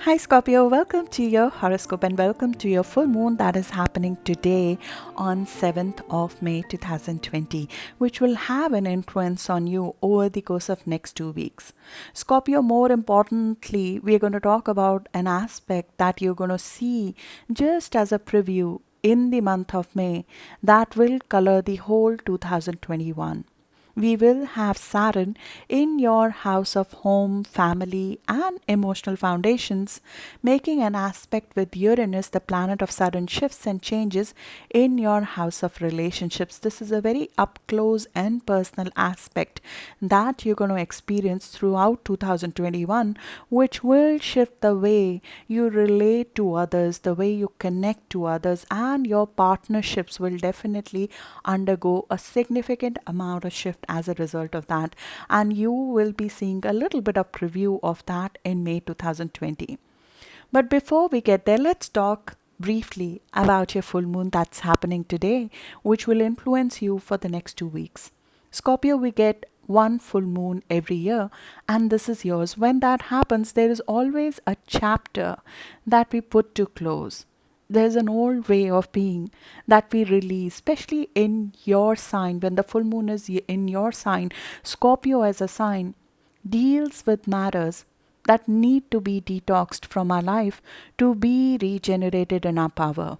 Hi Scorpio, welcome to your horoscope and welcome to your full moon that is happening today on 7th of May 2020, which will have an influence on you over the course of next 2 weeks. Scorpio, more importantly, we're going to talk about an aspect that you're going to see just as a preview in the month of May that will color the whole 2021. We will have Saturn in your house of home, family, and emotional foundations, making an aspect with Uranus, the planet of sudden shifts and changes, in your house of relationships. This is a very up close and personal aspect that you're going to experience throughout 2021, which will shift the way you relate to others, the way you connect to others, and your partnerships will definitely undergo a significant amount of shift as a result of that, and you will be seeing a little bit of preview of that in May 2020. But before we get there, let's talk briefly about your full moon that's happening today, which will influence you for the next 2 weeks. Scorpio, we get one full moon every year, and this is yours. When that happens, there is always a chapter that we put to close. There's an old way of being that we release, especially in your sign. When the full moon is in your sign, Scorpio as a sign deals with matters that need to be detoxed from our life to be regenerated in our power.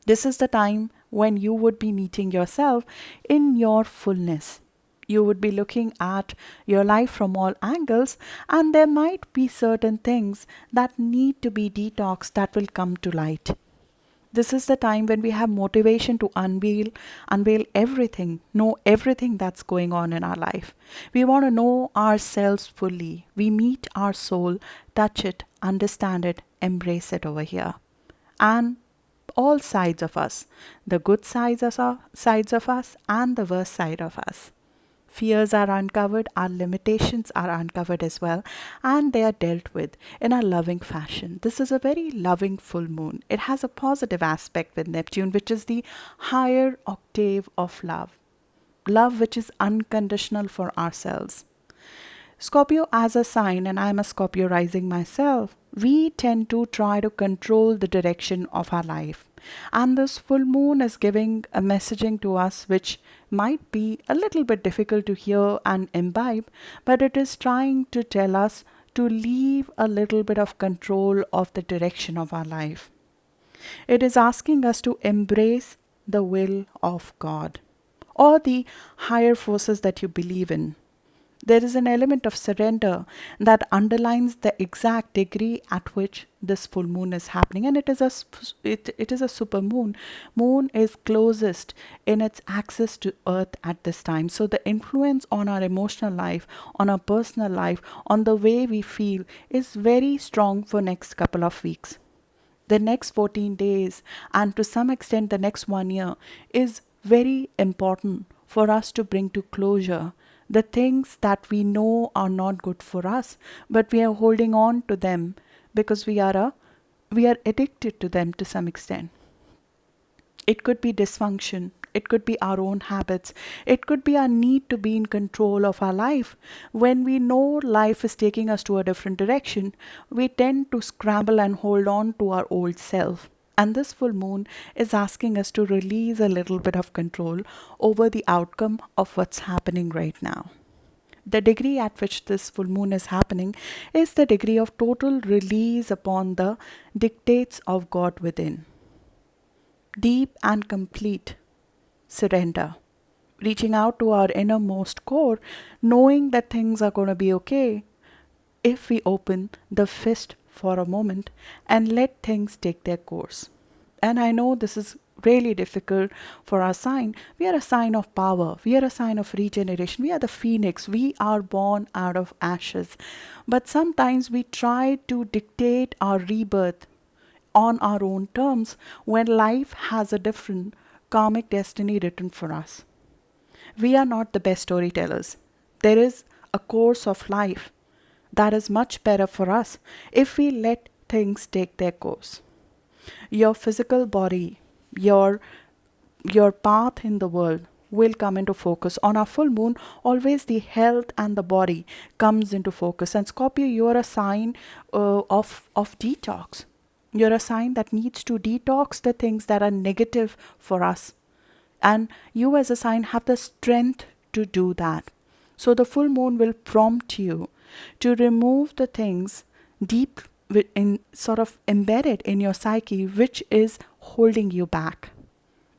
This is the time when you would be meeting yourself in your fullness. You would be looking at your life from all angles, and there might be certain things that need to be detoxed that will come to light. This is the time when we have motivation to unveil everything, know everything that's going on in our life. We want to know ourselves fully. We meet our soul, touch it, understand it, embrace it over here. And all sides of us, the good sides of us and the worst side of us. Fears are uncovered, our limitations are uncovered as well, and they are dealt with in a loving fashion. This is a very loving full moon. It has a positive aspect with Neptune, which is the higher octave of love. Love which is unconditional for ourselves. Scorpio as a sign, and I'm a Scorpio rising myself, we tend to try to control the direction of our life. And this full moon is giving a messaging to us which might be a little bit difficult to hear and imbibe, but it is trying to tell us to leave a little bit of control of the direction of our life. It is asking us to embrace the will of God or the higher forces that you believe in. There is an element of surrender that underlines the exact degree at which this full moon is happening, and it is a super moon. Moon is closest in its axis to earth at this time, so the influence on our emotional life, on our personal life, on the way we feel is very strong for next couple of weeks. The next 14 days, and to some extent the next 1 year, is very important for us to bring to closure the things that we know are not good for us, but we are holding on to them because we are addicted to them to some extent. It could be dysfunction, it could be our own habits, it could be our need to be in control of our life. When we know life is taking us to a different direction, we tend to scramble and hold on to our old self. And this full moon is asking us to release a little bit of control over the outcome of what's happening right now. The degree at which this full moon is happening is the degree of total release upon the dictates of God within. Deep and complete surrender. Reaching out to our innermost core, knowing that things are going to be okay if we open the fist for a moment and let things take their course. And I know this is really difficult for our sign. We are a sign of power. We are a sign of regeneration. We are the phoenix. We are born out of ashes. But sometimes we try to dictate our rebirth on our own terms when life has a different karmic destiny written for us. We are not the best storytellers. There is a course of life that is much better for us if we let things take their course. Your physical body, your path in the world will come into focus. On our full moon, always the health and the body comes into focus. And Scorpio, you are a sign of detox. You're a sign that needs to detox the things that are negative for us. And you as a sign have the strength to do that. So the full moon will prompt you to remove the things deep in sort of embedded in your psyche which is holding you back.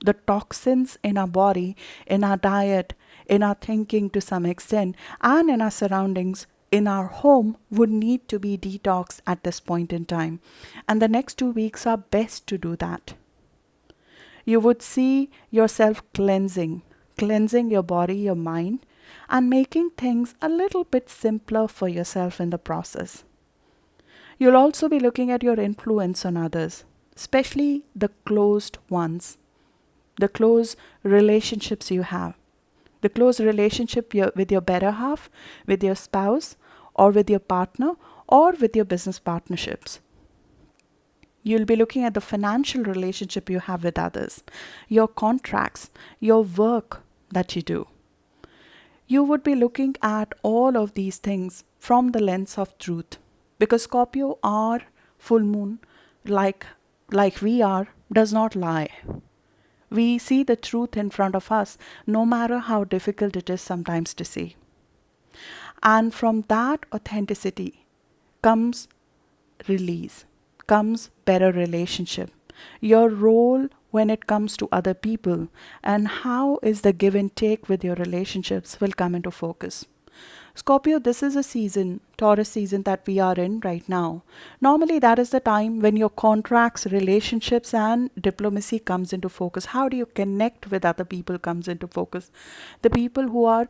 The toxins in our body, in our diet, in our thinking to some extent, and in our surroundings, in our home would need to be detoxed at this point in time. And the next 2 weeks are best to do that. You would see yourself cleansing your body, your mind, and making things a little bit simpler for yourself in the process. You'll also be looking at your influence on others, especially the closed ones, the close relationships you have, the close relationship with your better half, with your spouse, or with your partner, or with your business partnerships. You'll be looking at the financial relationship you have with others, your contracts, your work that you do. You would be looking at all of these things from the lens of truth. Because Scorpio, our full moon, like we are, does not lie. We see the truth in front of us, no matter how difficult it is sometimes to see. And from that authenticity comes release, comes better relationship. Your role when it comes to other people and how is the give and take with your relationships will come into focus. Scorpio, this is a season, Taurus season that we are in right now. Normally that is the time when your contracts, relationships and diplomacy comes into focus. How do you connect with other people comes into focus. The people who are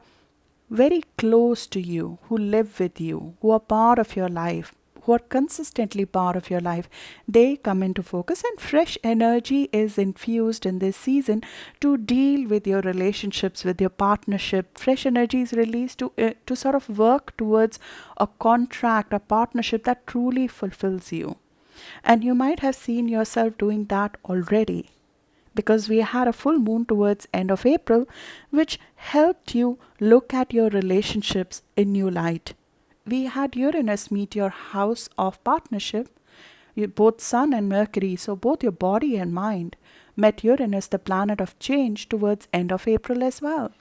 very close to you, who live with you, who are part of your life, who are consistently part of your life, they come into focus, and fresh energy is infused in this season to deal with your relationships, with your partnership. Fresh energy is released to sort of work towards a contract, a partnership that truly fulfills you. And you might have seen yourself doing that already, because we had a full moon towards end of April, which helped you look at your relationships in new light. We had Uranus meet your house of partnership, both Sun and Mercury, so both your body and mind met Uranus, the planet of change, towards end of April as well.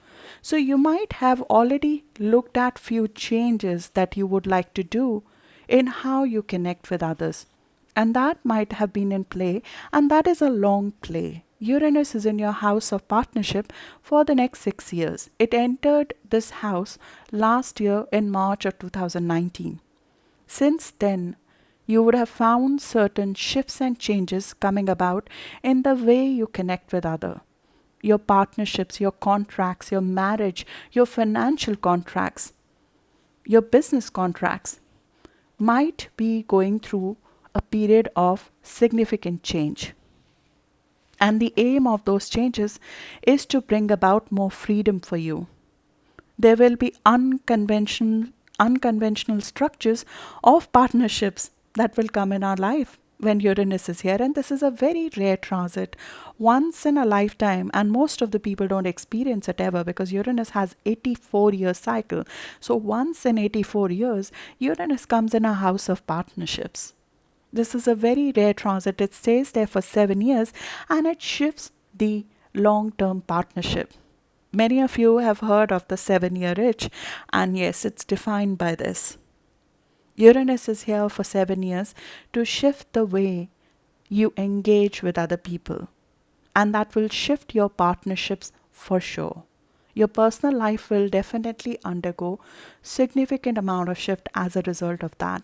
So you might have already looked at few changes that you would like to do in how you connect with others. And that might have been in play, and that is a long play. Uranus is in your house of partnership for the next 6 years. It entered this house last year in March of 2019. Since then, you would have found certain shifts and changes coming about in the way you connect with others. Your partnerships, your contracts, your marriage, your financial contracts, your business contracts might be going through a period of significant change. And the aim of those changes is to bring about more freedom for you. There will be unconventional structures of partnerships that will come in our life when Uranus is here. And this is a very rare transit, once in a lifetime. And most of the people don't experience it ever, because Uranus has 84-year cycle. So once in 84 years, Uranus comes in a house of partnerships. This is a very rare transit. It stays there for 7 years and it shifts the long-term partnership. Many of you have heard of the 7-year itch, and yes, it's defined by this. Uranus is here for 7 years to shift the way you engage with other people, and that will shift your partnerships for sure. Your personal life will definitely undergo significant amount of shift as a result of that.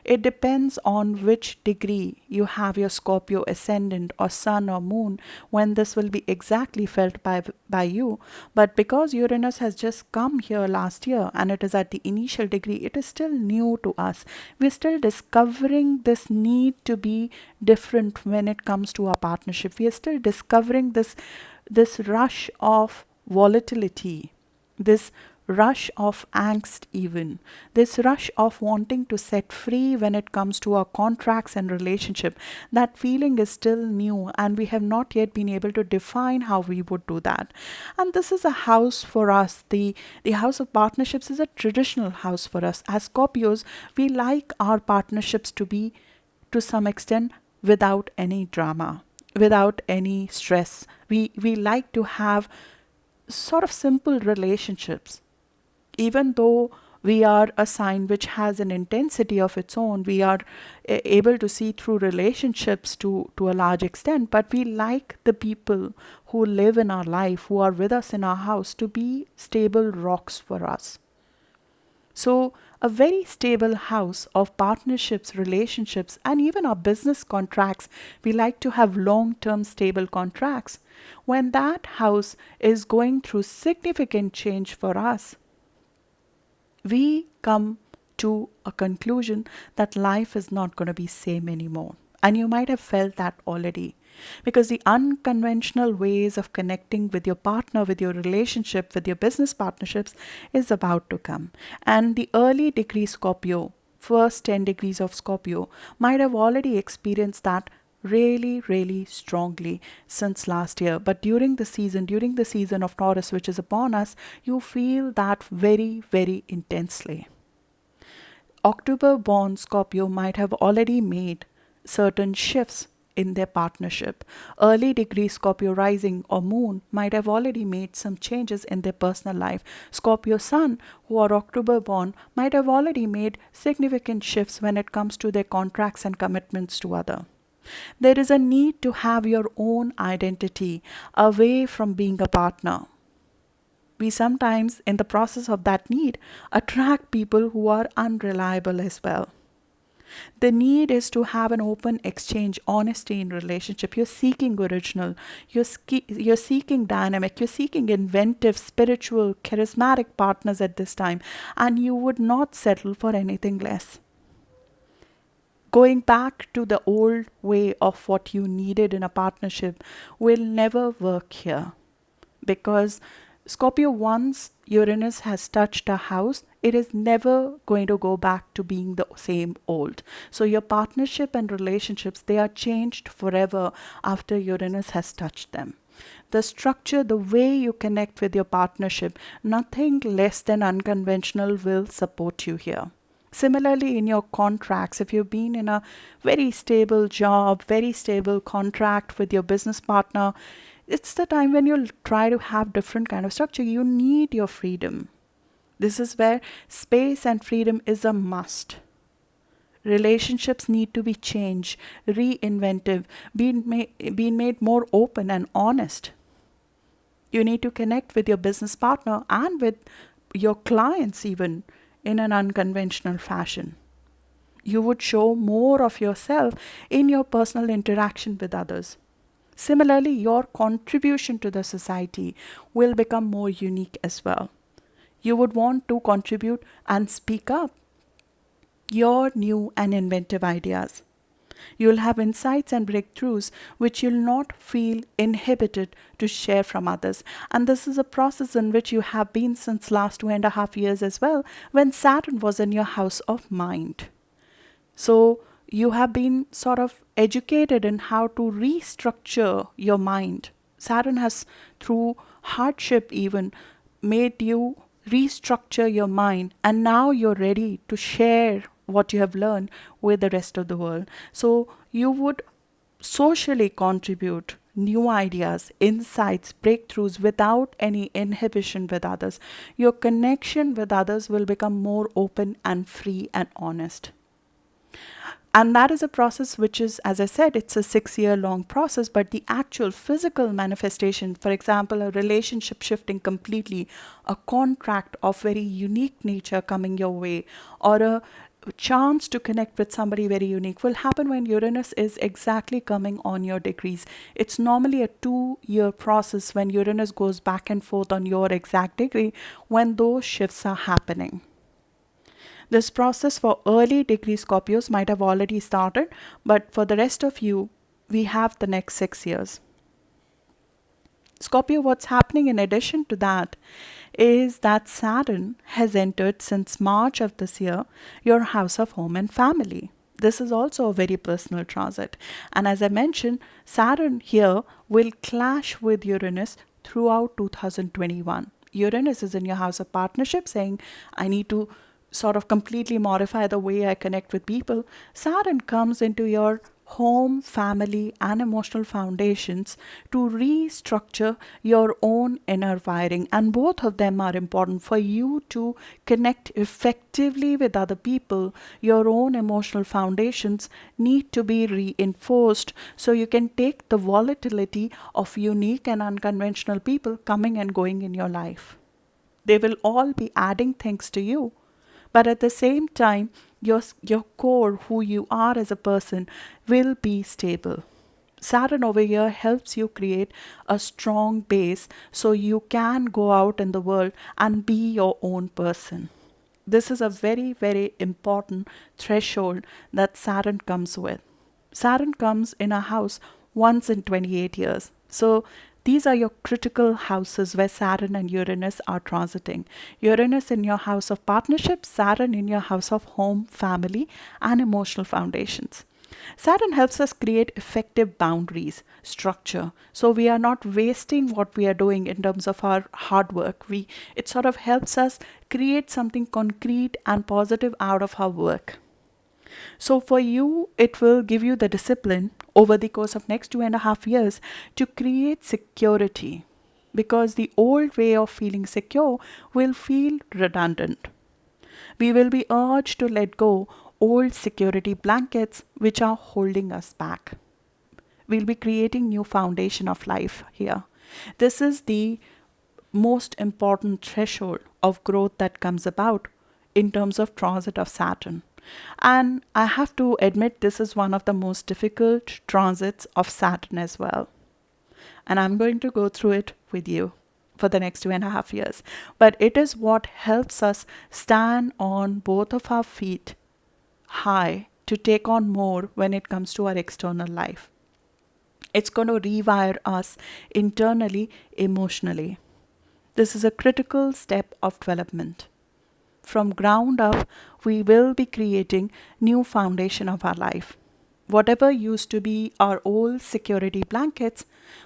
It depends on which degree you have your Scorpio ascendant or sun or moon when this will be exactly felt by you. But because Uranus has just come here last year and it is at the initial degree, it is still new to us. We're still discovering this need to be different when it comes to our partnership. We are still discovering this rush of volatility, this rush of angst even, this rush of wanting to set free when it comes to our contracts and relationship. That feeling is still new and we have not yet been able to define how we would do that. And this is a house for us. The house of partnerships is a traditional house for us. As Scorpios, we like our partnerships to be, to some extent, without any drama, without any stress. We like to have sort of simple relationships. Even though we are a sign which has an intensity of its own, we are able to see through relationships to a large extent, but we like the people who live in our life, who are with us in our house, to be stable rocks for us. So, a very stable house of partnerships, relationships, and even our business contracts, we like to have long term stable contracts. When that house is going through significant change for us, we come to a conclusion that life is not going to be same anymore. And you might have felt that already. Because the unconventional ways of connecting with your partner, with your relationship, with your business partnerships is about to come. And the early degree Scorpio, first 10 degrees of Scorpio, might have already experienced that really, really strongly since last year. But during the season of Taurus, which is upon us, you feel that very, very intensely. October born Scorpio might have already made certain shifts in their partnership. Early degree Scorpio rising or moon might have already made some changes in their personal life. Scorpio sun, who are October born, might have already made significant shifts when it comes to their contracts and commitments to other. There is a need to have your own identity away from being a partner. We sometimes, in the process of that need, attract people who are unreliable as well. The need is to have an open exchange, honesty in relationship. You're seeking original, you're seeking dynamic, you're seeking inventive, spiritual, charismatic partners at this time, and you would not settle for anything less. Going back to the old way of what you needed in a partnership will never work here, because Scorpio, once Uranus has touched a house, it is never going to go back to being the same old. So your partnership and relationships, they are changed forever after Uranus has touched them. The structure, the way you connect with your partnership, nothing less than unconventional will support you here. Similarly, in your contracts, if you've been in a very stable job, very stable contract with your business partner, it's the time when you'll try to have different kind of structure. You need your freedom. This is where space and freedom is a must. Relationships need to be changed, reinventive, being made more open and honest. You need to connect with your business partner and with your clients even in an unconventional fashion. You would show more of yourself in your personal interaction with others. Similarly, your contribution to the society will become more unique as well. You would want to contribute and speak up your new and inventive ideas. You'll have insights and breakthroughs which you'll not feel inhibited to share from others. And this is a process in which you have been since last 2.5 years as well, when Saturn was in your house of mind. So you have been sort of educated in how to restructure your mind. Saturn has, through hardship even, made you restructure your mind, and now you're ready to share what you have learned with the rest of the world. So you would socially contribute new ideas, insights, breakthroughs without any inhibition with others. Your connection with others will become more open and free and honest. And that is a process which is, as I said, it's a 6-year long process, but the actual physical manifestation, for example, a relationship shifting completely, a contract of very unique nature coming your way, or a chance to connect with somebody very unique, will happen when Uranus is exactly coming on your degrees. It's normally a 2-year process when Uranus goes back and forth on your exact degree, when those shifts are happening. This process for early degree Scorpios might have already started, but for the rest of you, we have the next 6 years. Scorpio, what's happening in addition to that is that Saturn has entered since March of this year your house of home and family. This is also a very personal transit. And as I mentioned, Saturn here will clash with Uranus throughout 2021. Uranus is in your house of partnership, saying, I need to sort of completely modify the way I connect with people. Saturn comes into your home, family, and emotional foundations to restructure your own inner wiring. And both of them are important for you to connect effectively with other people. Your own emotional foundations need to be reinforced so you can take the volatility of unique and unconventional people coming and going in your life. They will all be adding things to you, but at the same time, your core, who you are as a person, will be stable. Saturn over here helps you create a strong base so you can go out in the world and be your own person. This is a very, very important threshold that Saturn comes with. Saturn comes in a house once in 28 years. So these are your critical houses where Saturn and Uranus are transiting. Uranus in your house of partnership, Saturn in your house of home, family, and emotional foundations. Saturn helps us create effective boundaries, structure. So we are not wasting what we are doing in terms of our hard work. It sort of helps us create something concrete and positive out of our work. So for you, it will give you the discipline over the course of next 2.5 years to create security, because the old way of feeling secure will feel redundant. We will be urged to let go old security blankets which are holding us back. We'll be creating new foundation of life here. This is the most important threshold of growth that comes about in terms of transit of Saturn. And I have to admit, this is one of the most difficult transits of Saturn as well. And I'm going to go through it with you for the next 2.5 years. But it is what helps us stand on both of our feet high to take on more when it comes to our external life. It's going to rewire us internally, emotionally. This is a critical step of development. From ground up, we will be creating new foundation of our life. Whatever used to be our old security blankets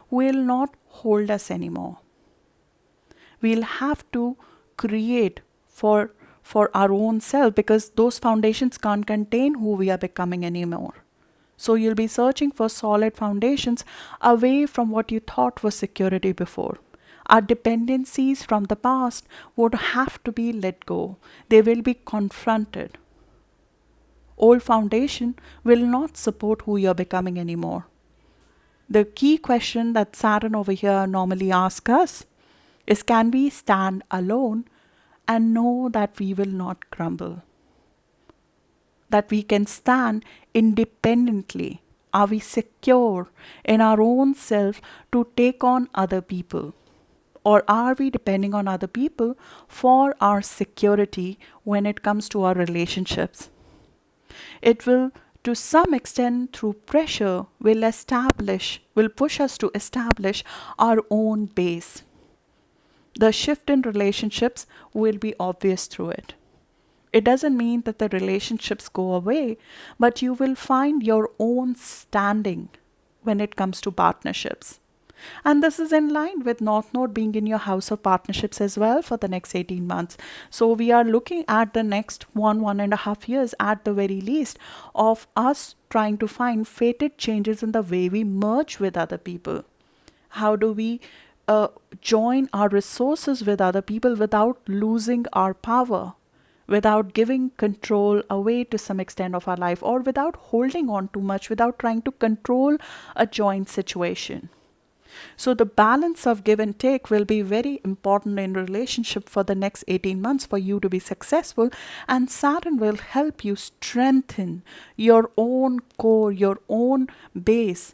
will not hold us anymore. We'll have to create for our own self, because those foundations can't contain who we are becoming anymore. So you'll be searching for solid foundations away from what you thought was security before. Our dependencies from the past would have to be let go. They will be confronted. Old foundation will not support who you're becoming anymore. The key question that Saturn over here normally asks us is, can we stand alone and know that we will not crumble? That we can stand independently. Are we secure in our own self to take on other people? Or are we depending on other people for our security when it comes to our relationships? It will, to some extent, through pressure, will push us to establish our own base. The shift in relationships will be obvious through it. It doesn't mean that the relationships go away, but you will find your own standing when it comes to partnerships. And this is in line with North Node being in your house of partnerships as well for the next 18 months. So we are looking at the next 1.5 years at the very least of us trying to find fated changes in the way we merge with other people. How do we join our resources with other people without losing our power, without giving control away to some extent of our life, or without holding on too much, without trying to control a joint situation? So the balance of give and take will be very important in relationship for the next 18 months for you to be successful. And Saturn will help you strengthen your own core, your own base,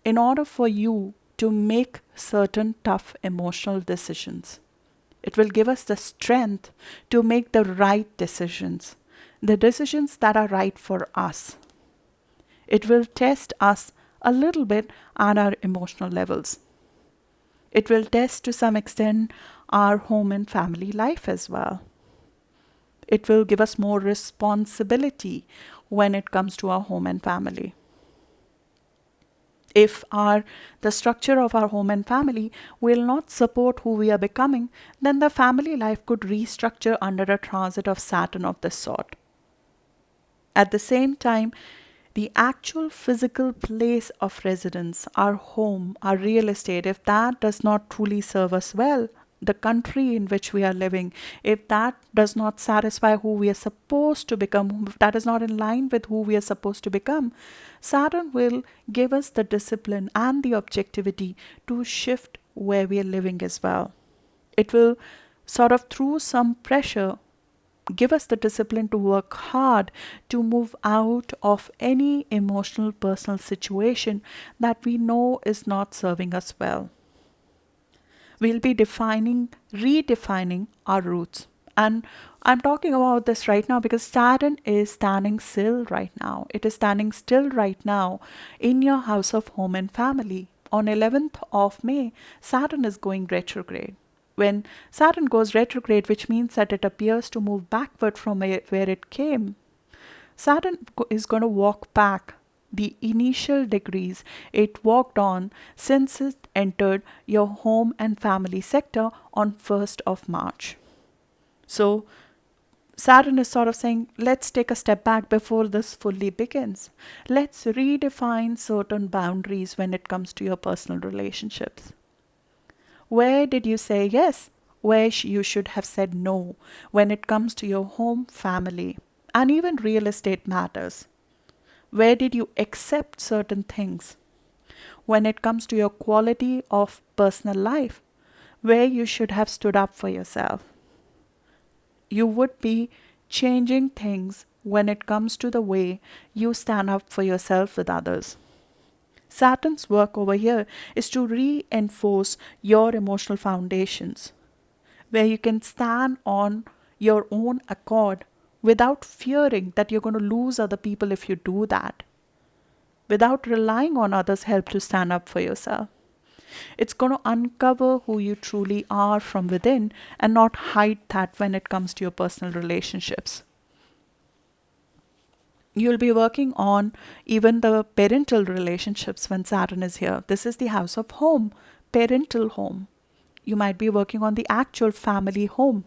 in order for you to make certain tough emotional decisions. It will give us the strength to make the right decisions, the decisions that are right for us. It will test us a little bit on our emotional levels. It will test to some extent our home and family life as well. It will give us more responsibility when it comes to our home and family. If the structure of our home and family will not support who we are becoming, then the family life could restructure under a transit of Saturn of this sort. At the same time, the actual physical place of residence, our home, our real estate, if that does not truly serve us well, the country in which we are living, if that does not satisfy who we are supposed to become, if that is not in line with who we are supposed to become, Saturn will give us the discipline and the objectivity to shift where we are living as well. It will sort of, through some pressure, give us the discipline to work hard to move out of any emotional personal situation that we know is not serving us well. We'll be redefining our roots. And I'm talking about this right now because Saturn is standing still right now. It is standing still right now in your house of home and family. On 11th of May, Saturn is going retrograde. When Saturn goes retrograde, which means that it appears to move backward from where it came, Saturn is going to walk back the initial degrees it walked on since it entered your home and family sector on 1st of March. So Saturn is sort of saying, let's take a step back before this fully begins. Let's redefine certain boundaries when it comes to your personal relationships. Where did you say yes? Where you should have said no when it comes to your home, family, and even real estate matters? Where did you accept certain things when it comes to your quality of personal life? Where you should have stood up for yourself? You would be changing things when it comes to the way you stand up for yourself with others. Saturn's work over here is to reinforce your emotional foundations, where you can stand on your own accord without fearing that you're going to lose other people if you do that, without relying on others' help to stand up for yourself. It's going to uncover who you truly are from within and not hide that when it comes to your personal relationships. You'll be working on even the parental relationships when Saturn is here. This is the house of home, parental home. You might be working on the actual family home.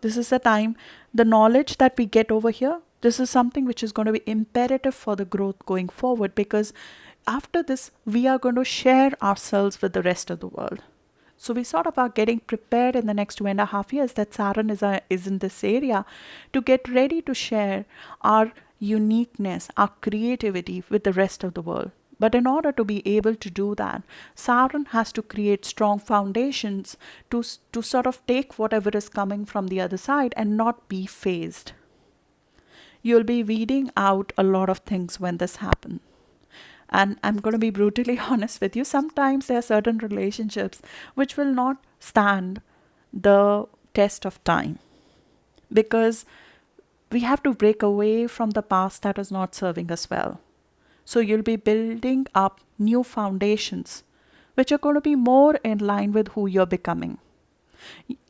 This is the time, the knowledge that we get over here, this is something which is going to be imperative for the growth going forward, because after this, we are going to share ourselves with the rest of the world. So we sort of are getting prepared in the next 2.5 years that Saturn is in this area to get ready to share our uniqueness, our creativity with the rest of the world. But in order to be able to do that, Saturn has to create strong foundations to sort of take whatever is coming from the other side and not be phased. You'll be weeding out a lot of things when this happens. And I'm going to be brutally honest with you. Sometimes there are certain relationships which will not stand the test of time, because we have to break away from the past that is not serving us well. So you'll be building up new foundations which are going to be more in line with who you're becoming.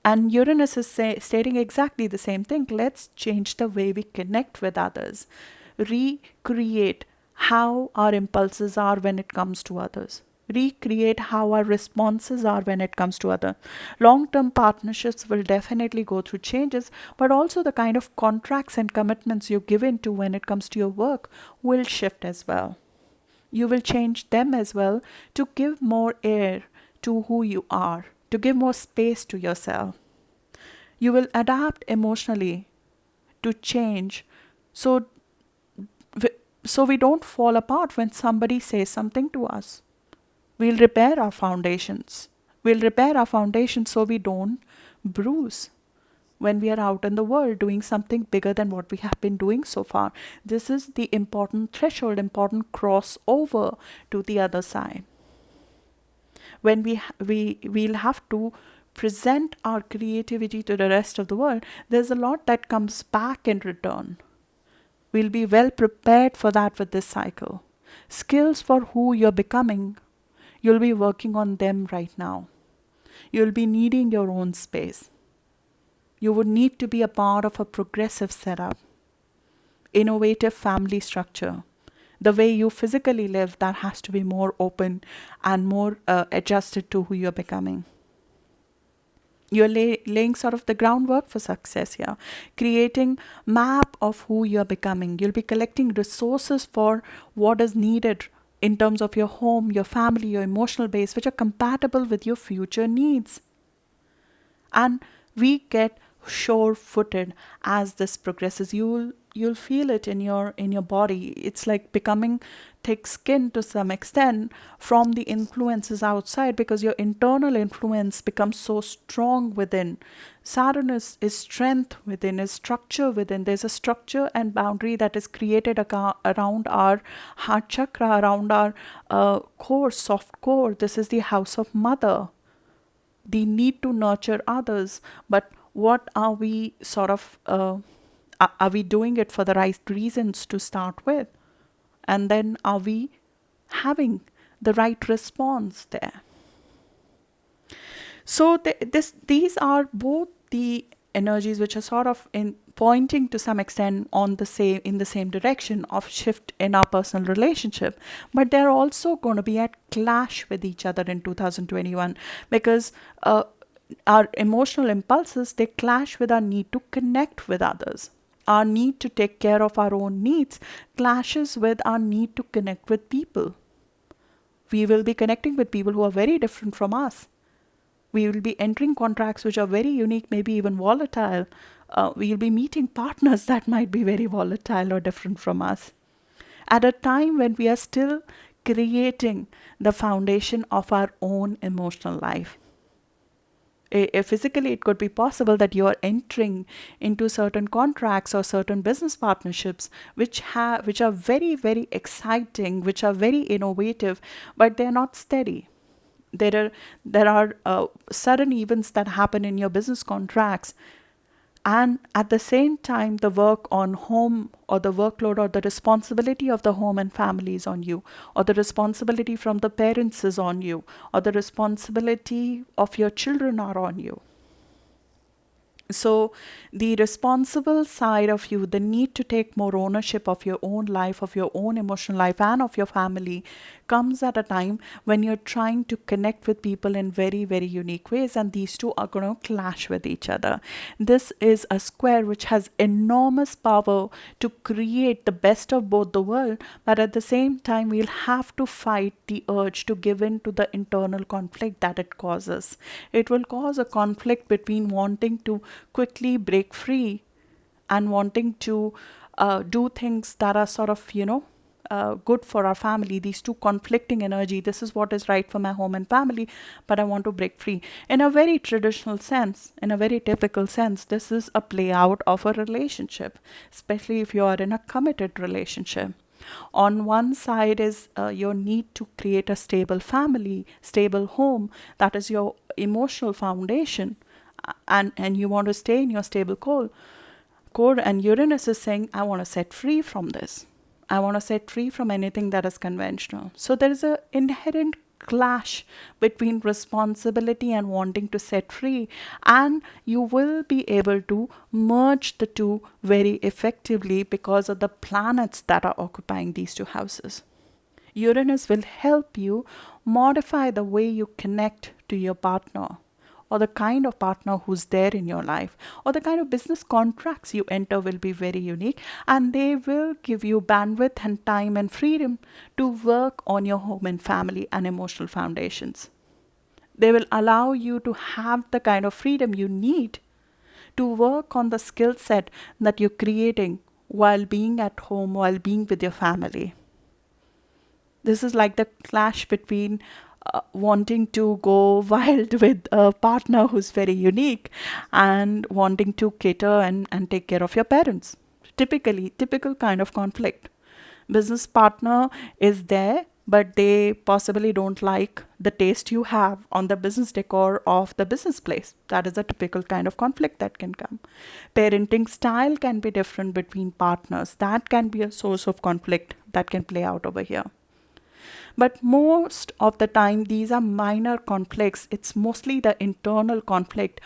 And Uranus is stating exactly the same thing. Let's change the way we connect with others, recreate how our impulses are when it comes to others, recreate how our responses are when it comes to other. Long-term partnerships will definitely go through changes, but also the kind of contracts and commitments you give into when it comes to your work will shift as well. You will change them as well to give more air to who you are, to give more space to yourself. You will adapt emotionally to change so we don't fall apart when somebody says something to us. We'll repair our foundations. We'll repair our foundations so we don't bruise when we are out in the world doing something bigger than what we have been doing so far. This is the important threshold, important crossover to the other side. When we'll have to present our creativity to the rest of the world, there's a lot that comes back in return. We'll be well prepared for that with this cycle. Skills for who you're becoming, you'll be working on them right now. You'll be needing your own space. You would need to be a part of a progressive setup, innovative family structure. The way you physically live, that has to be more open and more adjusted to who you're becoming. You're laying sort of the groundwork for success here, creating map of who you're becoming. You'll be collecting resources for what is needed in terms of your home, your family, your emotional base, which are compatible with your future needs. And we get sure-footed as this progresses. You'll feel it in your body. It's like becoming thick skin to some extent from the influences outside, because your internal influence becomes so strong within. Saturn is strength within, is structure within. There's a structure and boundary that is created around our heart chakra, around our core, soft core. This is the house of mother, the need to nurture others. But what are we sort of are we doing it for the right reasons to start with? And then are we having the right response there? So these are both the energies which are sort of in pointing to some extent on the same in the same direction of shift in our personal relationship, but they're also going to be at clash with each other in 2021, because our emotional impulses, they clash with our need to connect with others. Our need to take care of our own needs clashes with our need to connect with people. We will be connecting with people who are very different from us. We will be entering contracts which are very unique, maybe even volatile. We'll be meeting partners that might be very volatile or different from us, at a time when we are still creating the foundation of our own emotional life. Physically, it could be possible that you are entering into certain contracts or certain business partnerships which are very, very exciting, which are very innovative, but they're not steady. There are sudden events that happen in your business contracts, and at the same time, the work on home, or the workload, or the responsibility of the home and family is on you, or the responsibility from the parents is on you, or the responsibility of your children are on you. So the responsible side of you, the need to take more ownership of your own life, of your own emotional life, and of your family, comes at a time when you're trying to connect with people in very, very unique ways, and these two are going to clash with each other. This is a square which has enormous power to create the best of both the world, but at the same time, we'll have to fight the urge to give in to the internal conflict that it causes. It will cause a conflict between wanting to quickly break free and wanting to do things that are sort of, good for our family. These two conflicting energy. This is what is right for my home and family, but I want to break free. In a very traditional sense, in a very typical sense, this is a play out of a relationship, especially if you are in a committed relationship. On one side is your need to create a stable family, stable home. That is your emotional foundation. And you want to stay in your stable core, and Uranus is saying, I want to set free from this. I want to set free from anything that is conventional. So there is an inherent clash between responsibility and wanting to set free, and you will be able to merge the two very effectively because of the planets that are occupying these two houses. Uranus will help you modify the way you connect to your partner, or the kind of partner who's there in your life, or the kind of business contracts you enter will be very unique, and they will give you bandwidth and time and freedom to work on your home and family and emotional foundations. They will allow you to have the kind of freedom you need to work on the skill set that you're creating while being at home, while being with your family. This is like the clash between wanting to go wild with a partner who's very unique and wanting to cater and take care of your parents. Typical kind of conflict. Business partner is there, but they possibly don't like the taste you have on the business decor of the business place. That is a typical kind of conflict that can come. Parenting style can be different between partners. That can be a source of conflict that can play out over here. But most of the time, these are minor conflicts. It's mostly the internal conflict,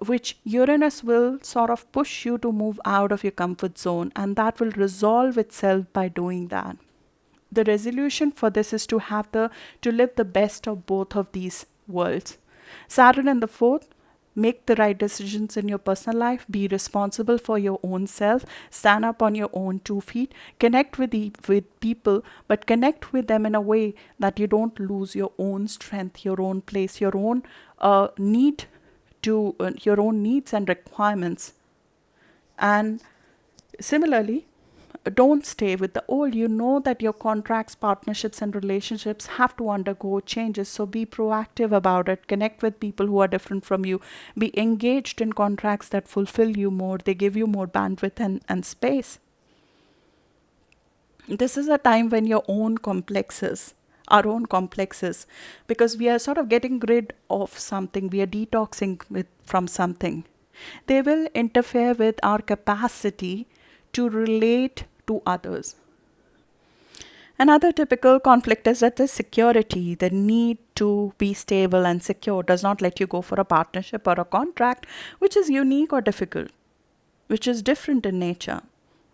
which Uranus will sort of push you to move out of your comfort zone, and that will resolve itself by doing that. The resolution for this is to live the best of both of these worlds. Saturn in the fourth, make the right decisions in your personal life, be responsible for your own self, stand up on your own 2 feet, connect with people, but connect with them in a way that you don't lose your own strength, your own place, your own your own needs and requirements. And similarly, don't stay with the old. You know that your contracts, partnerships, and relationships have to undergo changes. So be proactive about it. Connect with people who are different from you. Be engaged in contracts that fulfill you more. They give you more bandwidth and space. This is a time when our own complexes, because we are sort of getting rid of something, we are detoxing from something. They will interfere with our capacity to relate to others. Another typical conflict is that the security, the need to be stable and secure, does not let you go for a partnership or a contract which is unique or difficult, which is different in nature.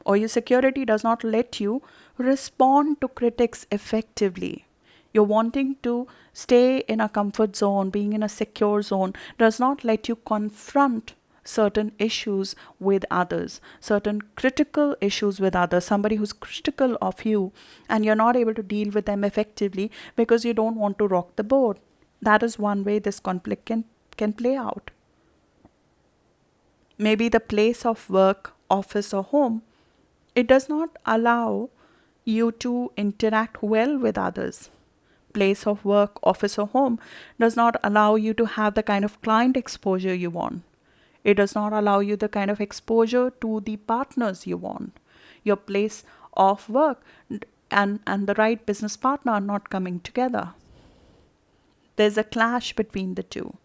Or your security does not let you respond to critics effectively. You're wanting to stay in a comfort zone, being in a secure zone, does not let you confront certain issues with others, certain critical issues with others, somebody who's critical of you, and you're not able to deal with them effectively because you don't want to rock the boat. That is one way this conflict can play out. Maybe the place of work, office, or home, it does not allow you to interact well with others. Place of work, office, or home does not allow you to have the kind of client exposure you want. It does not allow you the kind of exposure to the partners you want. Your place of work and the right business partner are not coming together. There's a clash between the two.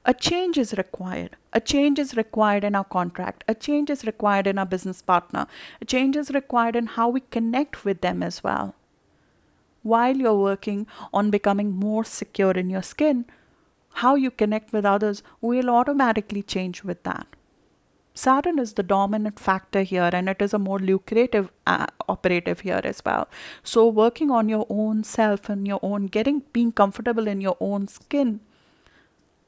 A change is required. A change is required in our contract. A change is required in our business partner. A change is required in how we connect with them as well. While you're working on becoming more secure in your skin, how you connect with others will automatically change with that. Saturn is the dominant factor here, and it is a more lucrative operative here as well. So working on your own self and your own being comfortable in your own skin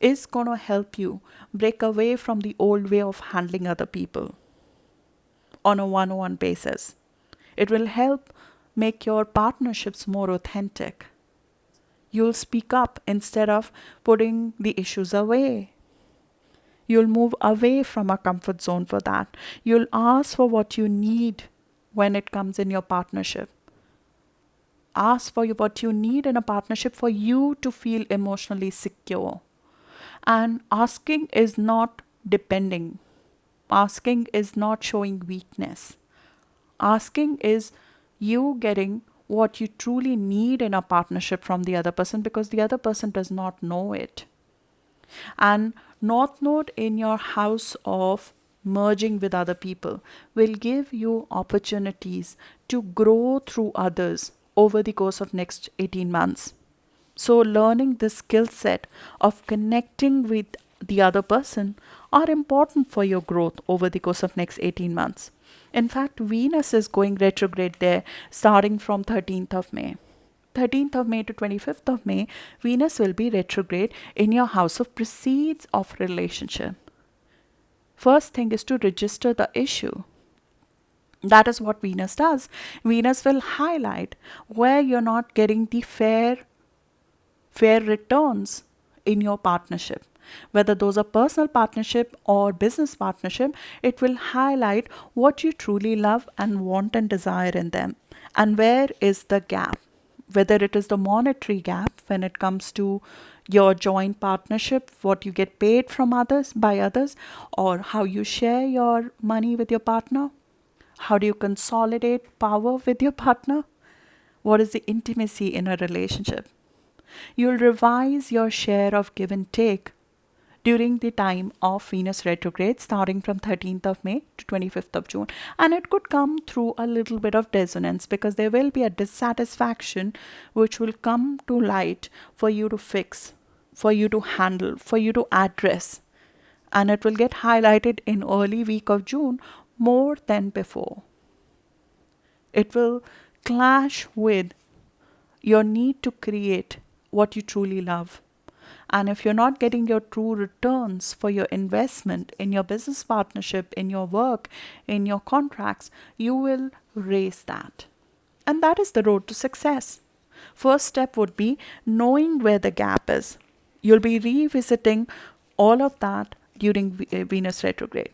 is going to help you break away from the old way of handling other people on a one-on-one basis. It will help make your partnerships more authentic. You'll speak up instead of putting the issues away. You'll move away from a comfort zone for that. You'll ask for what you need when it comes in your partnership. Ask for what you need in a partnership for you to feel emotionally secure. And asking is not depending. Asking is not showing weakness. Asking is you getting what you truly need in a partnership from the other person, because the other person does not know it. And North Node in your house of merging with other people will give you opportunities to grow through others over the course of next 18 months. So learning the skill set of connecting with the other person are important for your growth over the course of next 18 months. In fact, Venus is going retrograde there starting from 13th of May. 13th of May to 25th of May, Venus will be retrograde in your house of precedes of relationship. First thing is to register the issue. That is what Venus does. Venus will highlight where you're not getting the fair returns in your partnership. Whether those are personal partnership or business partnership, it will highlight what you truly love and want and desire in them. And where is the gap? Whether it is the monetary gap when it comes to your joint partnership, what you get paid from by others, or how you share your money with your partner. How do you consolidate power with your partner? What is the intimacy in a relationship? You'll revise your share of give and take during the time of Venus retrograde, starting from 13th of May to 25th of June. And it could come through a little bit of dissonance, because there will be a dissatisfaction which will come to light for you to fix, for you to handle, for you to address. And it will get highlighted in early week of June more than before. It will clash with your need to create what you truly love. And if you're not getting your true returns for your investment in your business partnership, in your work, in your contracts, you will raise that. And that is the road to success. First step would be knowing where the gap is. You'll be revisiting all of that during Venus retrograde.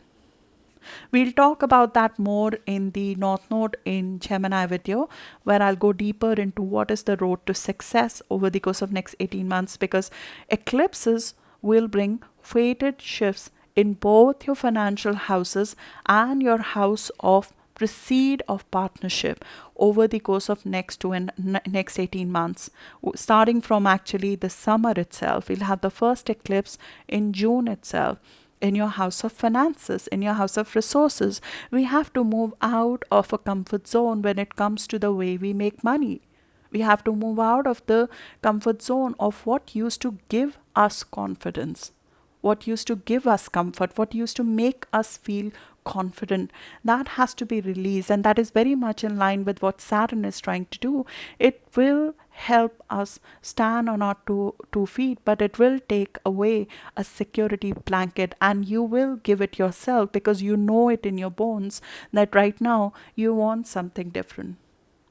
We'll talk about that more in the North Node in Gemini video, where I'll go deeper into what is the road to success over the course of next 18 months, because eclipses will bring fated shifts in both your financial houses and your house of proceed of partnership over the course of next 18 months. Starting from actually the summer itself, we'll have the first eclipse in June itself. In your house of finances, in your house of resources, we have to move out of a comfort zone when it comes to the way we make money. We have to move out of the comfort zone of what used to give us confidence, what used to give us comfort, what used to make us feel confident. That has to be released, and that is very much in line with what Saturn is trying to do. It will help us stand on our two feet, but it will take away a security blanket, and you will give it yourself, because you know it in your bones that right now you want something different.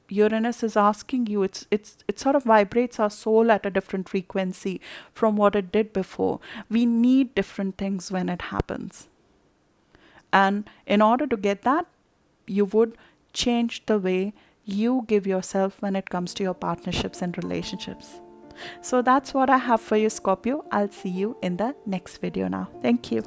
Uranus is asking you, it sort of vibrates our soul at a different frequency from what it did before. We need different things when it happens. And in order to get that, you would change the way you give yourself when it comes to your partnerships and relationships. So that's what I have for you, Scorpio. I'll see you in the next video now. Thank you.